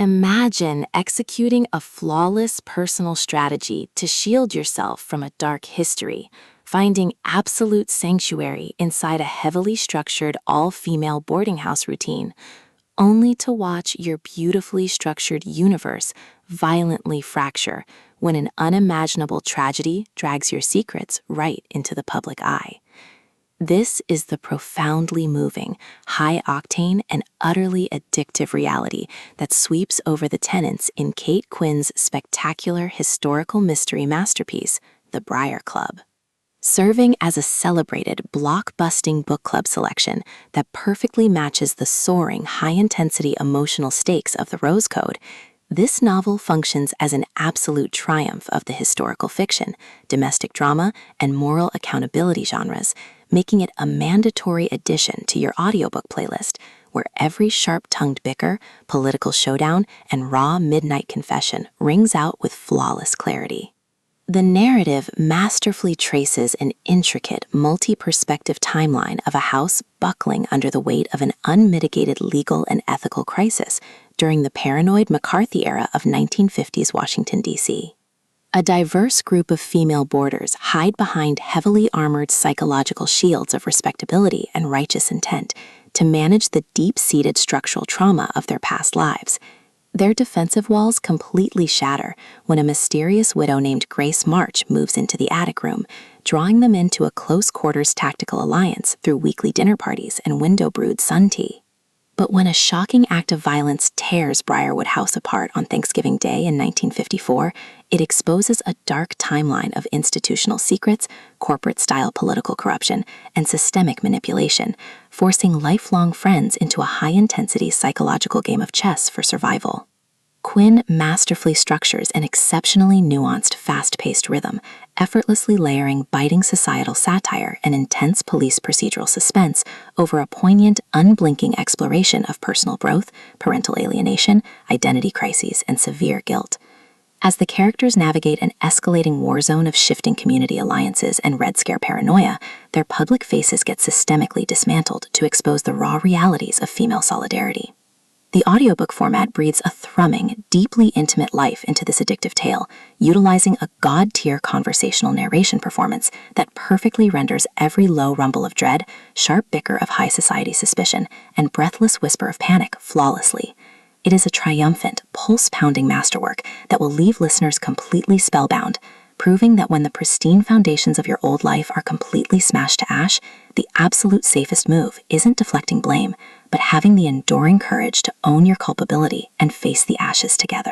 Imagine executing a flawless personal strategy to shield yourself from a dark history, finding absolute sanctuary inside a heavily structured all-female boarding house routine, only to watch your beautifully structured universe violently fracture when an unimaginable tragedy drags your secrets right into the public eye. This is the profoundly moving, high-octane, and utterly addictive reality that sweeps over the tenants in Kate Quinn's spectacular historical mystery masterpiece, The Briar Club. Serving as a celebrated, blockbusting book club selection that perfectly matches the soaring, high-intensity emotional stakes of the Rose Code, this novel functions as an absolute triumph of the historical fiction, domestic drama, and moral accountability genres, making it a mandatory addition to your audiobook playlist, where every sharp-tongued bicker, political showdown, and raw midnight confession rings out with flawless clarity. The narrative masterfully traces an intricate, multi-perspective timeline of a house buckling under the weight of an unmitigated legal and ethical crisis during the paranoid McCarthy era of 1950s Washington, D.C. A diverse group of female boarders hide behind heavily armored psychological shields of respectability and righteous intent to manage the deep-seated structural trauma of their past lives. Their defensive walls completely shatter when a mysterious widow named Grace March moves into the attic room, drawing them into a close-quarters tactical alliance through weekly dinner parties and window-brewed sun tea. But when a shocking act of violence tears Briarwood House apart on Thanksgiving Day in 1954, it exposes a dark timeline of institutional secrets, corporate-style political corruption, and systemic manipulation, forcing lifelong friends into a high-intensity psychological game of chess for survival. Quinn masterfully structures an exceptionally nuanced, fast-paced rhythm, effortlessly layering biting societal satire and intense police procedural suspense over a poignant, unblinking exploration of personal growth, parental alienation, identity crises, and severe guilt. As the characters navigate an escalating war zone of shifting community alliances and Red Scare paranoia, their public faces get systemically dismantled to expose the raw realities of female solidarity. The audiobook format breathes a thrumming, deeply intimate life into this addictive tale, utilizing a god-tier conversational narration performance that perfectly renders every low rumble of dread, sharp bicker of high society suspicion, and breathless whisper of panic flawlessly. It is a triumphant, pulse-pounding masterwork that will leave listeners completely spellbound, proving that when the pristine foundations of your old life are completely smashed to ash, the absolute safest move isn't deflecting blame, but having the enduring courage to own your culpability and face the ashes together.